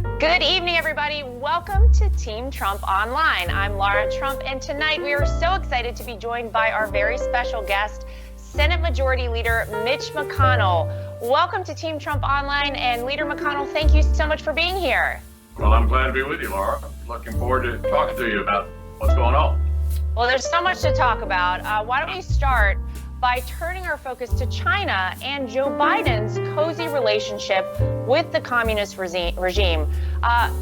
Good evening, everybody. Welcome to Team Trump Online. I'm Lara Trump, and tonight we are so excited to be joined by our very special guest, Senate Majority Leader Mitch McConnell. Welcome to Team Trump Online, and Leader McConnell, thank you so much for being here. Well, I'm glad to be with you, Lara. Looking forward to talking to you about what's going on. Well, there's so much to talk about. Why don't we start by turning our focus to China and Joe Biden's cozy relationship with the communist regime.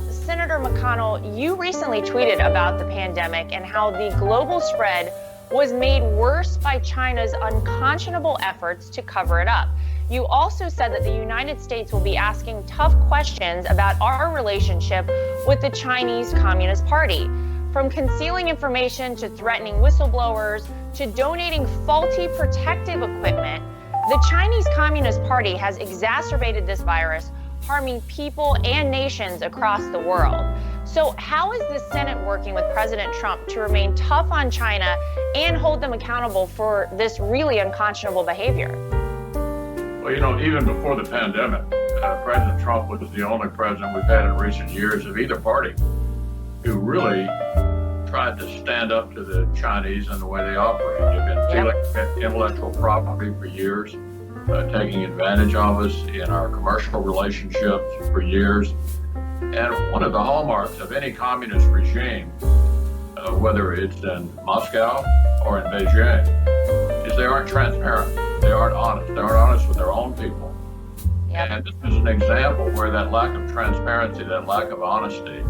Senator McConnell, you recently tweeted about the pandemic and how the global spread was made worse by China's unconscionable efforts to cover it up. You also said that the United States will be asking tough questions about our relationship with the Chinese Communist Party. From concealing information to threatening whistleblowers to donating faulty protective equipment, the Chinese Communist Party has exacerbated this virus, harming people and nations across the world. So how is the Senate working with President Trump to remain tough on China and hold them accountable for this really unconscionable behavior? Well, even before the pandemic, President Trump was the only president we've had in recent years of either party who really tried to stand up to the Chinese and the way they operate. They've been stealing intellectual property for years, taking advantage of us in our commercial relationships for years. And one of the hallmarks of any communist regime, whether it's in Moscow or in Beijing, is they aren't transparent. They aren't honest. They aren't honest with their own people. Yep. And this is an example where that lack of transparency, that lack of honesty,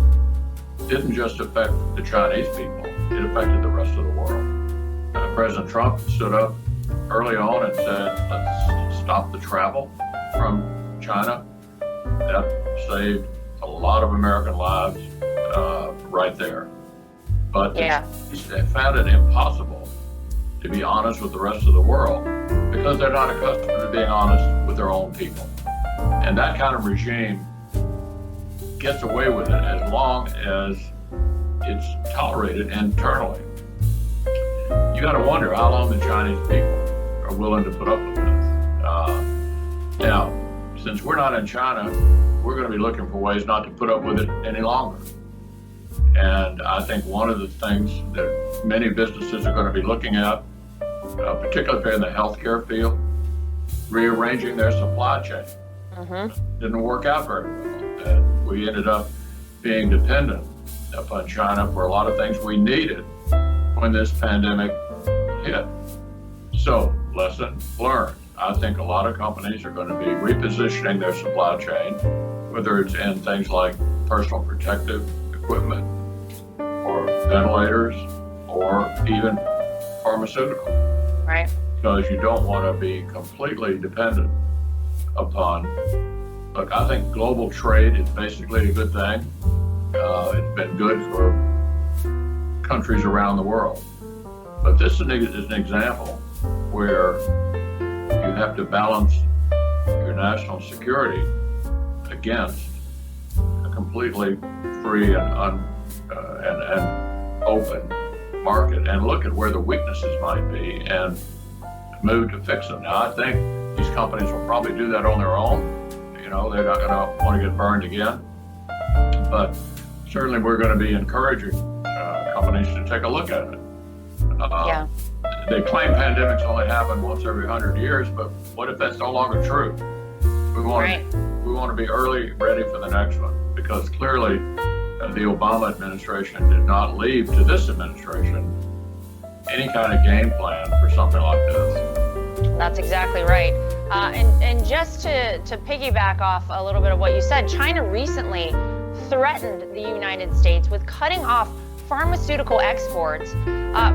didn't just affect the Chinese people, it affected the rest of the world. President Trump stood up early on and said, let's stop the travel from China. That saved a lot of American lives right there. But they found it impossible to be honest with the rest of the world because they're not accustomed to being honest with their own people. And that kind of regime gets away with it as long as it's tolerated internally. You got to wonder how long the Chinese people are willing to put up with this. Now, since we're not in China, we're going to be looking for ways not to put up with it any longer. And I think one of the things that many businesses are going to be looking at, particularly if they're in the healthcare field, rearranging their supply chain. Didn't work out very well. And we ended up being dependent upon China for a lot of things we needed when this pandemic hit. So, lesson learned. I think a lot of companies are going to be repositioning their supply chain, whether it's in things like personal protective equipment or ventilators or even pharmaceutical. Right. Because you don't want to be completely dependent upon. Look, I think global trade is basically a good thing. It's been good for countries around the world. But this is an example where you have to balance your national security against a completely free and open market and look at where the weaknesses might be and move to fix them. Now, I think these companies will probably do that on their own. They're not going to want to get burned again. But certainly we're going to be encouraging companies to take a look at it. They claim pandemics only happen once every 100 years, but what if that's no longer true? We want to be early ready for the next one because clearly the Obama administration did not leave to this administration any kind of game plan for something like this. That's exactly right. And just to piggyback off a little bit of what you said, China recently threatened the United States with cutting off pharmaceutical exports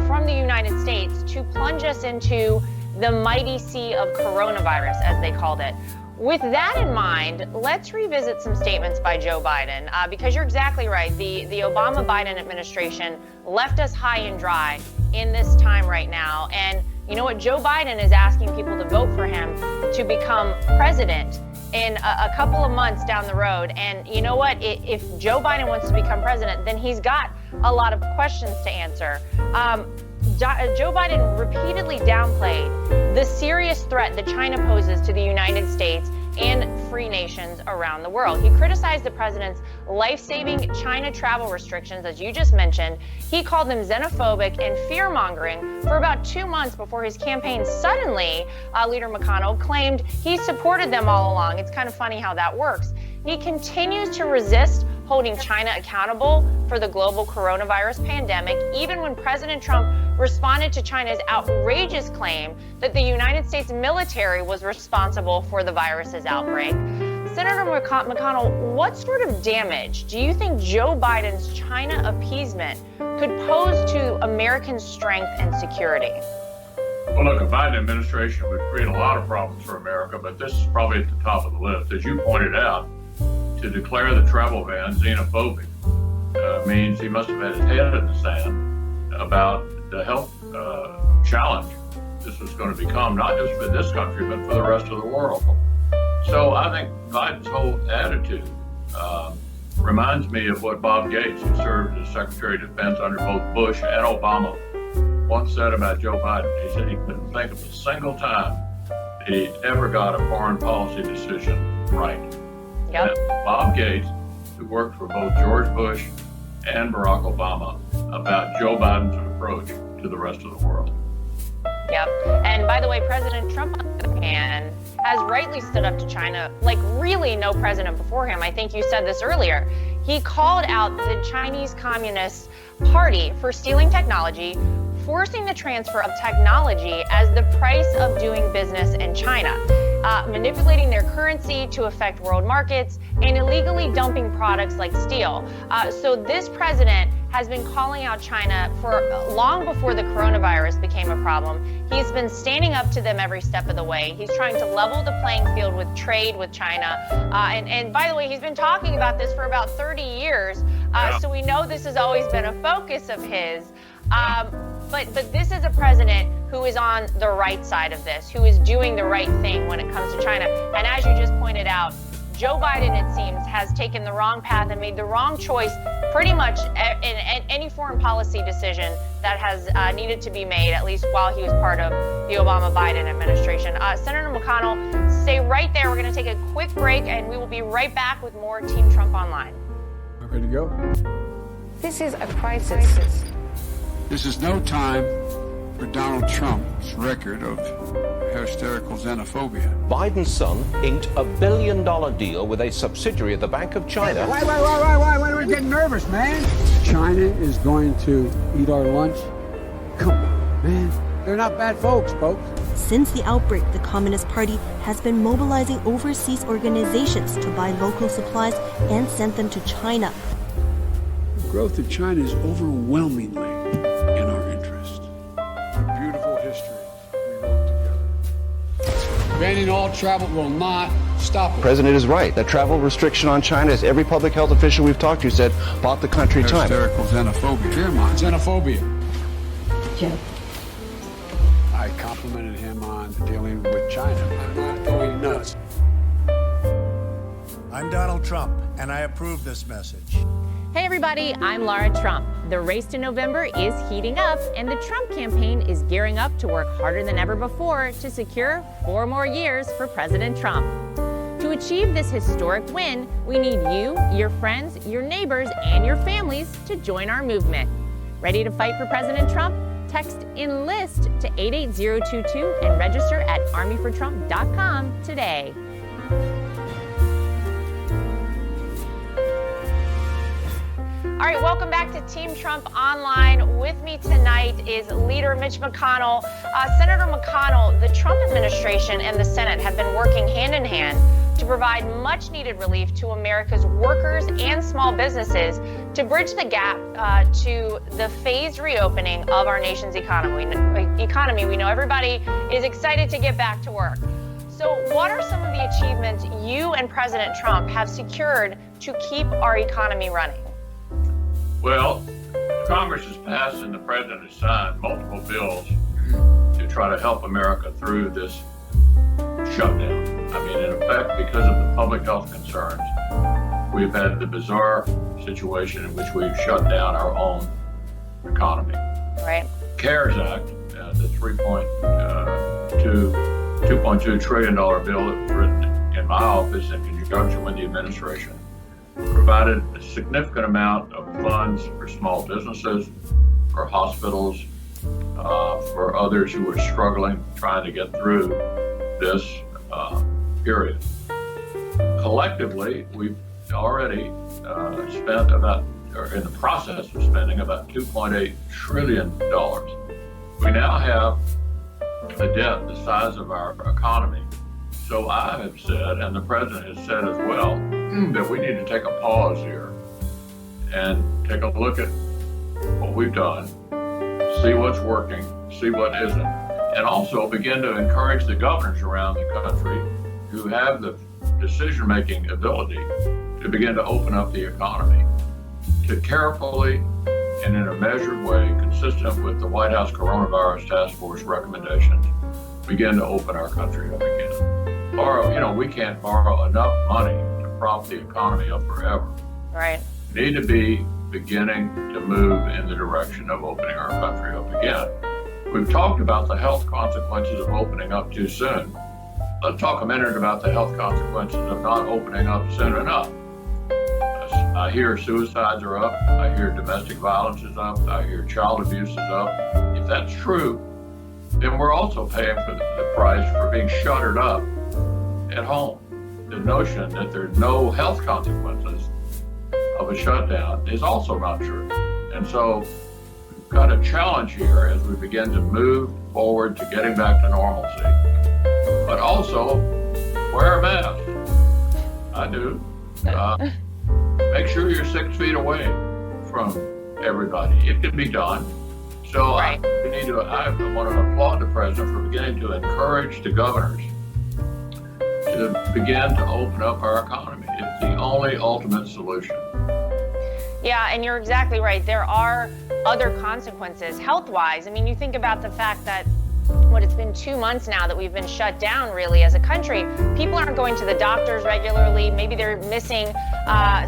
from the United States to plunge us into the mighty sea of coronavirus, as they called it. With that in mind, let's revisit some statements by Joe Biden, because you're exactly right. The Obama-Biden administration left us high and dry in this time right now. And you know what? Joe Biden is asking people to vote for him to become president in a couple of months down the road. And you know what? If Joe Biden wants to become president, then he's got a lot of questions to answer. Joe Biden repeatedly downplayed the serious threat that China poses to the United States and free nations around the world. He criticized the president's life-saving China travel restrictions, as you just mentioned. He called them xenophobic and fear-mongering for about 2 months before his campaign suddenly, Leader McConnell, claimed he supported them all along. It's kind of funny how that works. He continues to resist holding China accountable for the global coronavirus pandemic, even when President Trump responded to China's outrageous claim that the United States military was responsible for the virus's outbreak. Senator McConnell, what sort of damage do you think Joe Biden's China appeasement could pose to American strength and security? Well, look, a Biden administration would create a lot of problems for America, but this is probably at the top of the list. As you pointed out, to declare the travel ban xenophobic means he must have had his head in the sand about the health challenge this was going to become, not just for this country, but for the rest of the world. So I think Biden's whole attitude reminds me of what Bob Gates, who served as Secretary of Defense under both Bush and Obama, once said about Joe Biden. He said he couldn't think of a single time he ever got a foreign policy decision right. Yep. And Bob Gates, who worked for both George Bush and Barack Obama, about Joe Biden's approach to the rest of the world. Yep. And by the way, President Trump, on the other hand, has rightly stood up to China like really no president before him. I think you said this earlier. He called out the Chinese Communist Party for stealing technology, forcing the transfer of technology as the price of doing business in China, manipulating their currency to affect world markets, and illegally dumping products like steel. So this president has been calling out China for long before the coronavirus became a problem. He's been standing up to them every step of the way. He's trying to level the playing field with trade with China. And by the way, he's been talking about this for about 30 years. So we know this has always been a focus of his. But this is a president who is on the right side of this, who is doing the right thing when it comes to China. And as you just pointed out, Joe Biden, it seems, has taken the wrong path and made the wrong choice pretty much in any foreign policy decision that has needed to be made, at least while he was part of the Obama-Biden administration. Senator McConnell, stay right there. We're going to take a quick break, and we will be right back with more Team Trump Online. Ready to go? This is a crisis. This is no time for Donald Trump's record of hysterical xenophobia. Biden's son inked a $1 billion deal with a subsidiary of the Bank of China. Why are we getting nervous, man? China is going to eat our lunch? Come on, man. They're not bad folks. Since the outbreak, the Communist Party has been mobilizing overseas organizations to buy local supplies and send them to China. The growth of China is overwhelmingly in our interest. A beautiful history we wrote together. Banning all travel will not stop it. The president is right. That travel restriction on China, as every public health official we've talked to said, bought the country time. Hysterical xenophobia. Fearmont. Xenophobia. Joe. I complimented him on dealing with China. I'm not going nuts. I'm Donald Trump, and I approve this message. Hey everybody, I'm Lara Trump. The race to November is heating up, and the Trump campaign is gearing up to work harder than ever before to secure 4 more years for President Trump. To achieve this historic win, we need you, your friends, your neighbors, and your families to join our movement. Ready to fight for President Trump? Text ENLIST to 88022 and register at armyfortrump.com today. All right, welcome back to Team Trump Online. With me tonight is Leader Mitch McConnell. Senator McConnell, the Trump administration and the Senate have been working hand in hand to provide much needed relief to America's workers and small businesses to bridge the gap to the phased reopening of our nation's economy. We know everybody is excited to get back to work. So what are some of the achievements you and President Trump have secured to keep our economy running? Well, Congress has passed and the president has signed multiple bills to try to help America through this shutdown. I mean, in effect, because of the public health concerns, we've had the bizarre situation in which we've shut down our own economy. Right. CARES Act, the $2.2 trillion bill that was written in my office, in conjunction with the administration, provided a significant amount of funds for small businesses, for hospitals, for others who were struggling, trying to get through this period. Collectively, we've already spent about, or in the process of spending about $2.8 trillion. We now have a debt the size of our economy. So I have said, and the president has said as well, that we need to take a pause here and take a look at what we've done, see what's working, see what isn't, and also begin to encourage the governors around the country who have the decision-making ability to begin to open up the economy, to carefully and in a measured way, consistent with the White House Coronavirus Task Force recommendations, begin to open our country up again. Lara, we can't borrow enough money to prop the economy up forever. Right. We need to be beginning to move in the direction of opening our country up again. We've talked about the health consequences of opening up too soon. Let's talk a minute about the health consequences of not opening up soon enough. I hear suicides are up. I hear domestic violence is up. I hear child abuse is up. If that's true, then we're also paying for the price for being shuttered up at home. The notion that there's no health consequences of a shutdown is also not true. And so we've got a challenge here as we begin to move forward to getting back to normalcy. But also, wear a mask. I do. Make sure you're 6 feet away from everybody. It can be done. So right. I want to applaud the president for beginning to encourage the governors to begin to open up our economy. It's the only ultimate solution. Yeah, and you're exactly right. There are other consequences health-wise. I mean, you think about the fact that it's been 2 months now that we've been shut down really as a country. People aren't going to the doctors regularly. Maybe they're missing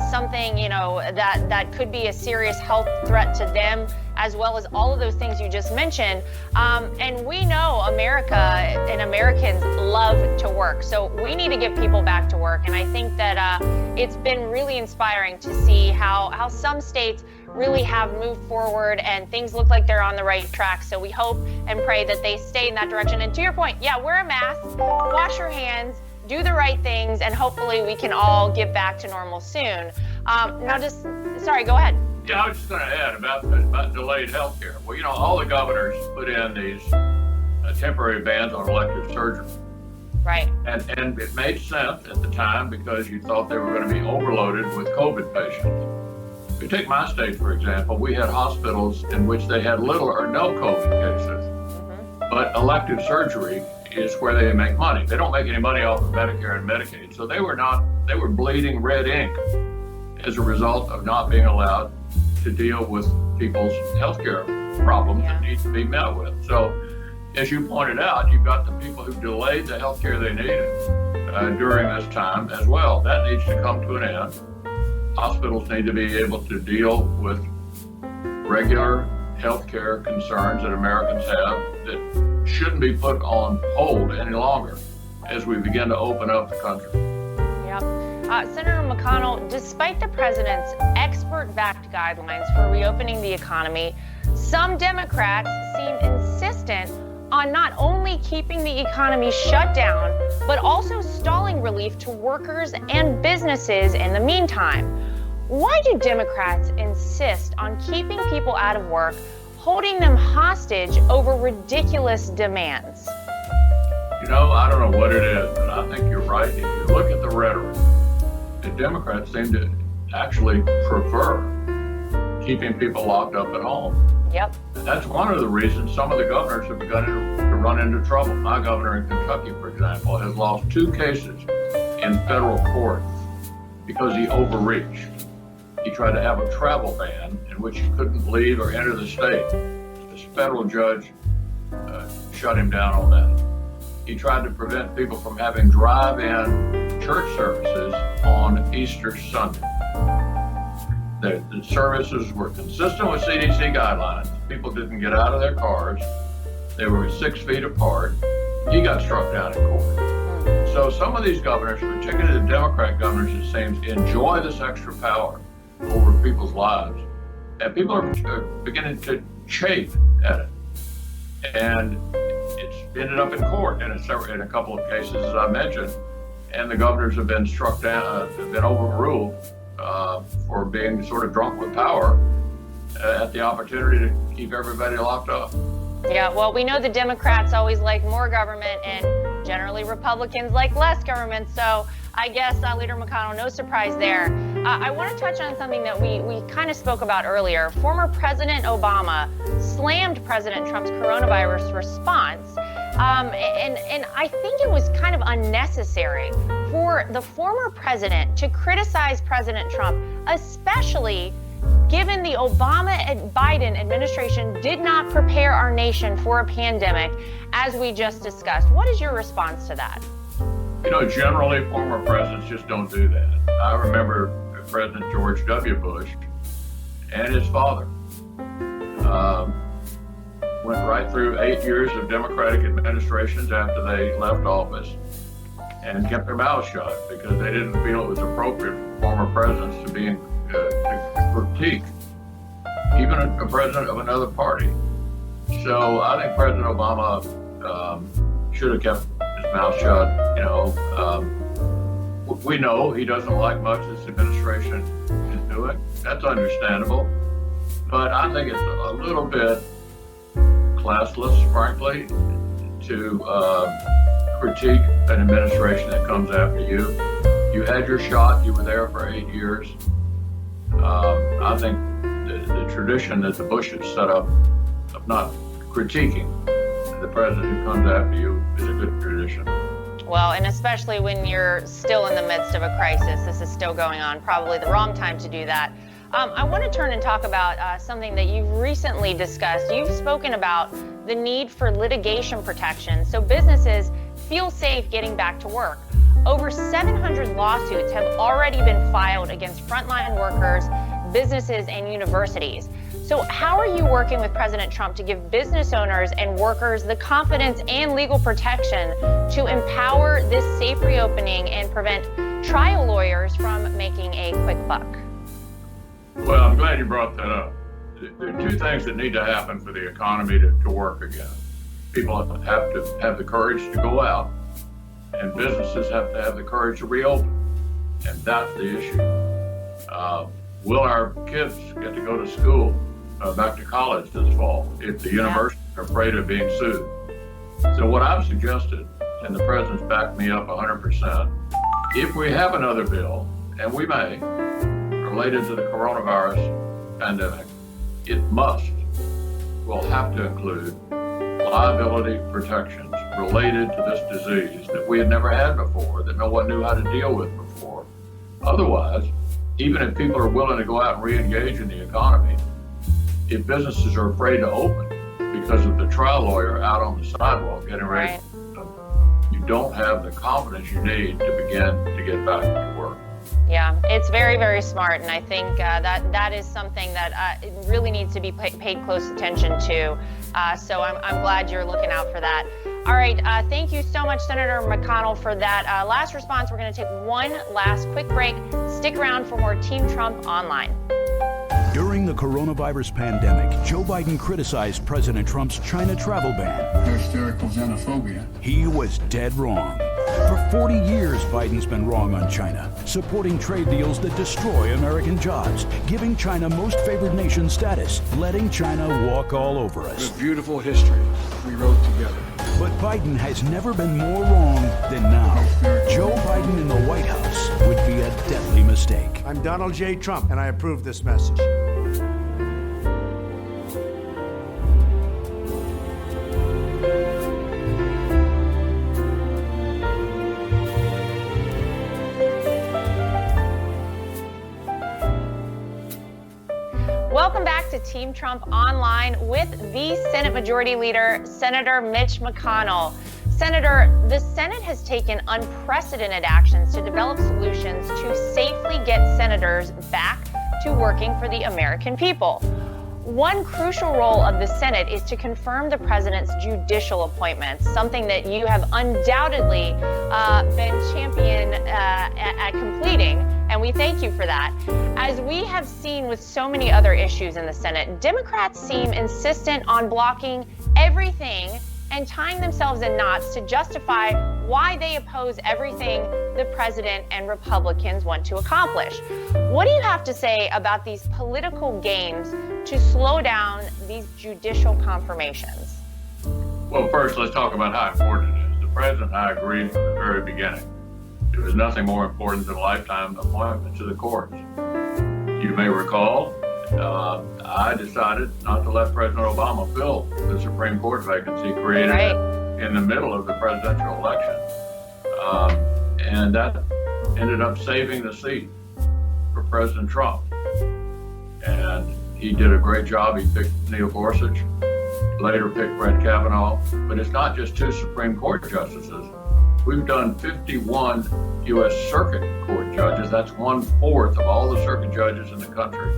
something, that could be a serious health threat to them, as well as all of those things you just mentioned. And we know America and Americans love to work. So we need to get people back to work. And I think that it's been really inspiring to see how some states really have moved forward and things look like they're on the right track. So we hope and pray that they stay in that direction. And to your point, yeah, wear a mask, wash your hands, do the right things, and hopefully we can all get back to normal soon. Sorry, go ahead. Yeah, I was just going to add about delayed health care. Well, all the governors put in these temporary bans on elective surgery. Right. And it made sense at the time because you thought they were going to be overloaded with COVID patients. If you take my state, for example, we had hospitals in which they had little or no COVID cases. Mm-hmm. But elective surgery is where they make money. They don't make any money off of Medicare and Medicaid. So they were bleeding red ink as a result of not being allowed to deal with people's healthcare problems that need to be met with. So, as you pointed out, you've got the people who delayed the healthcare they needed during this time as well. That needs to come to an end. Hospitals need to be able to deal with regular healthcare concerns that Americans have that shouldn't be put on hold any longer as we begin to open up the country. Yep. Senator McConnell, despite the president's expert-backed guidelines for reopening the economy, some Democrats seem insistent on not only keeping the economy shut down, but also stalling relief to workers and businesses in the meantime. Why do Democrats insist on keeping people out of work, holding them hostage over ridiculous demands? I don't know what it is, but I think you're right. If you look at the rhetoric, the Democrats seem to actually prefer keeping people locked up at home. Yep. And that's one of the reasons some of the governors have begun to run into trouble. My governor in Kentucky, for example, has lost 2 cases in federal court because he overreached. He tried to have a travel ban in which he couldn't leave or enter the state. This federal judge shut him down on that. He tried to prevent people from having drive-in church services on Easter Sunday. The services were consistent with CDC guidelines. People didn't get out of their cars. They were 6 feet apart. He got struck down in court. So some of these governors, particularly the Democrat governors, it seems, enjoy this extra power over people's lives. And people are beginning to chafe at it. And it's ended up in court in a couple of cases, as I mentioned. And the governors have been struck down, have been overruled for being sort of drunk with power at the opportunity to keep everybody locked up. Yeah, well, we know the Democrats always like more government, and generally Republicans like less government. So I guess Leader McConnell, no surprise there. I want to touch on something that we kind of spoke about earlier. Former President Obama slammed President Trump's coronavirus response. And I think it was kind of unnecessary for the former president to criticize President Trump, especially given the Obama and Biden administration did not prepare our nation for a pandemic, as we just discussed. What is your response to that? You know, generally former presidents just don't do that. I remember President George W. Bush and his father went right through 8 years of Democratic administrations after they left office and kept their mouths shut because they didn't feel it was appropriate for former presidents to be critique even a president of another party. So I think President Obama should have kept his mouth shut. You know, we know he doesn't like much this administration is doing. That's understandable. But I think it's a little bit classless, frankly, to critique an administration that comes after you. You had your shot. You were there for 8 years. I think the tradition that the Bushes set up of not critiquing the president who comes after you is a good tradition. Well, and especially when you're still in the midst of a crisis, this is still going on, probably the wrong time to do that. I want to turn and talk about something that you've recently discussed. You've spoken about the need for litigation protection so businesses feel safe getting back to work. Over 700 lawsuits have already been filed against frontline workers, businesses, and universities. So how are you working with President Trump to give business owners and workers the confidence and legal protection to empower this safe reopening and prevent trial lawyers from making a quick buck? Well, I'm glad you brought that up. There are two things that need to happen for the economy to work again. People have to have the courage to go out, and businesses have to have the courage to reopen. And that's the issue. Will our kids get to go to school, back to college this fall, if the universities are afraid of being sued? So what I've suggested, and the president's backed me up 100%, if we have another bill, and we may, related to the coronavirus pandemic, it will have to include liability protections related to this disease that we had never had before, that no one knew how to deal with before. Otherwise, even if people are willing to go out and re-engage in the economy, if businesses are afraid to open because of the trial lawyer out on the sidewalk getting ready, you don't have the confidence you need to begin to get back to work. Yeah, it's very, very smart, and I think that is something that really needs to be paid close attention to. So I'm glad you're looking out for that. All right, thank you so much, Senator McConnell, for that last response. We're going to take one last quick break. Stick around for more Team Trump Online. During the coronavirus pandemic, Joe Biden criticized President Trump's China travel ban. Hysterical xenophobia. He was dead wrong. For 40 years, Biden's been wrong on China, supporting trade deals that destroy American jobs, giving China most favored nation status, letting China walk all over us. The beautiful history we wrote together. But Biden has never been more wrong than now. Joe Biden in the White House would be a deadly mistake. I'm Donald J. Trump, and I approve this message. Welcome back to Team Trump Online with the Senate Majority Leader, Senator Mitch McConnell. Senator, the Senate has taken unprecedented actions to develop solutions to safely get senators back to working for the American people. One crucial role of the Senate is to confirm the president's judicial appointments, something that you have undoubtedly been champion at completing, and we thank you for that. As we have seen with so many other issues in the Senate, Democrats seem insistent on blocking everything and tying themselves in knots to justify why they oppose everything the president and Republicans want to accomplish. What do you have to say about these political games to slow down these judicial confirmations? Well, first, let's talk about how important it is. The president and I agreed from the very beginning. There was nothing more important than lifetime appointment to the courts. You may recall, I decided not to let President Obama fill the Supreme Court vacancy created in the middle of the presidential election. And that ended up saving the seat for President Trump. And he did a great job. He picked Neil Gorsuch, later picked Brett Kavanaugh. But it's not just 2 Supreme Court justices. We've done 51 U.S. Circuit Court judges. That's 1/4 of all the circuit judges in the country.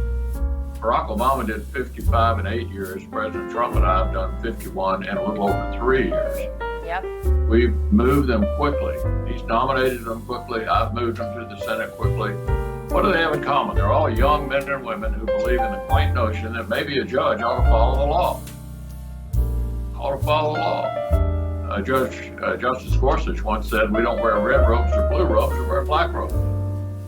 Barack Obama did 55 in 8 years. President Trump and I have done 51 in a little over 3 years. Yep. We've moved them quickly. He's nominated them quickly. I've moved them to the Senate quickly. What do they have in common? They're all young men and women who believe in the quaint notion that maybe a judge ought to follow the law. Ought to follow the law. Justice Gorsuch once said, we don't wear red robes or blue robes, we wear black robes.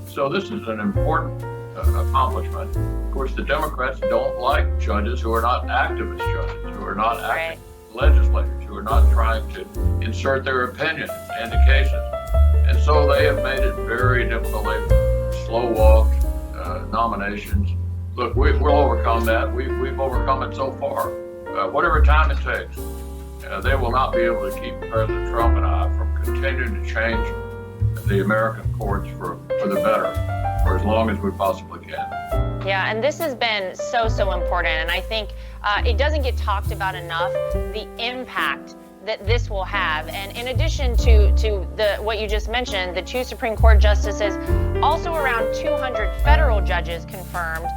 So this is an important accomplishment. Of course, the Democrats don't like judges who are not activist judges, who are not active legislators, who are not trying to insert their opinions into cases. And so they have made it very difficult. They've slow-walked nominations. Look, we'll overcome that. We've overcome it so far. Whatever time it takes, they will not be able to keep President Trump and I from continuing to change the American courts for the better for as long as we possibly can. Yeah, and this has been so important, and I think it doesn't get talked about enough, the impact that this will have. And in addition to what you just mentioned, the 2 Supreme Court justices, also around 200 federal judges confirmed.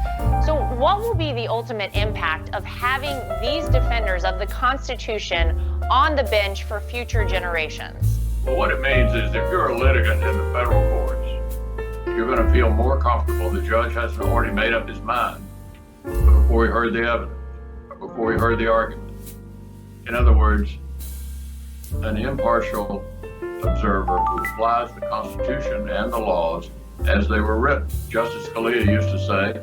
So what will be the ultimate impact of having these defenders of the Constitution on the bench for future generations? Well, what it means is if you're a litigant in the federal courts, you're going to feel more comfortable. The judge hasn't already made up his mind before he heard the evidence, or before he heard the argument. In other words, an impartial observer who applies the Constitution and the laws as they were written. Justice Scalia used to say,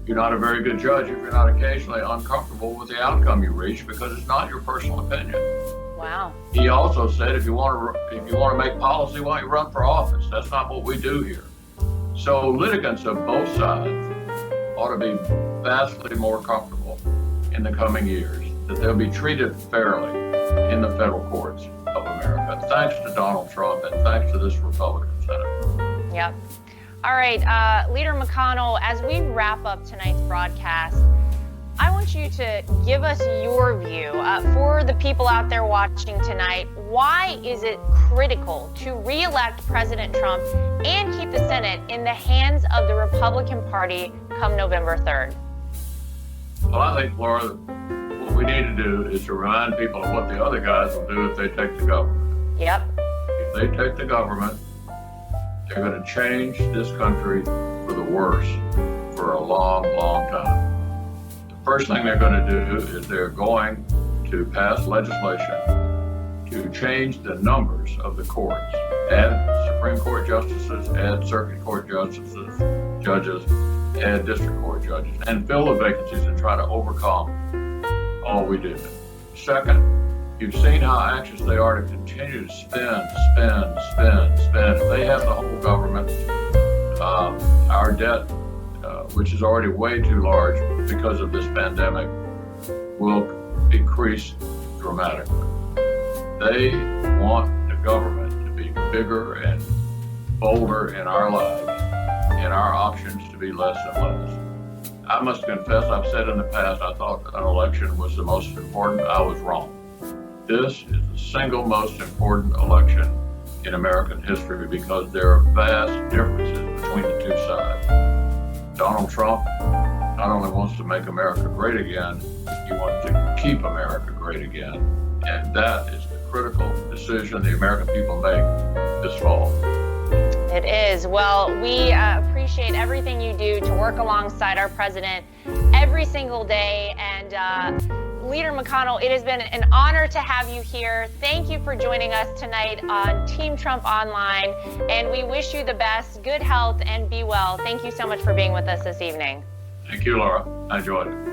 you're not a very good judge if you're not occasionally uncomfortable with the outcome you reach because it's not your personal opinion. Wow. He also said, if you want to make policy, why don't you run for office? That's not what we do here. So litigants of both sides ought to be vastly more comfortable in the coming years, that they'll be treated fairly in the federal courts of America, thanks to Donald Trump and thanks to this Republican Senate. Yep. All right, Leader McConnell, as we wrap up tonight's broadcast, I want you to give us your view for the people out there watching tonight. Why is it critical to re-elect President Trump and keep the Senate in the hands of the Republican Party come November 3rd? Well, I think, Laura, what we need to do is to remind people of what the other guys will do if they take the government. Yep. If they take the government, they're going to change this country for the worse for a long, long time. The first thing they're going to do is they're going to pass legislation to change the numbers of the courts, add Supreme Court justices, add Circuit Court justices, judges, add District Court judges, and fill the vacancies and try to overcome all we did. Second, you've seen how anxious they are to continue to spend. If they have the whole government, our debt, which is already way too large because of this pandemic, will increase dramatically. They want the government to be bigger and bolder in our lives and our options to be less and less. I must confess, I've said in the past, I thought an election was the most important. I was wrong. This is the single most important election in American history because there are vast differences between the two sides. Donald Trump not only wants to make America great again, he wants to keep America great again. And that is the critical decision the American people make this fall. It is. Well, we appreciate everything you do to work alongside our president every single day. And Leader McConnell, it has been an honor to have you here. Thank you for joining us tonight on Team Trump Online. And we wish you the best, good health, and be well. Thank you so much for being with us this evening. Thank you, Laura. I enjoyed it.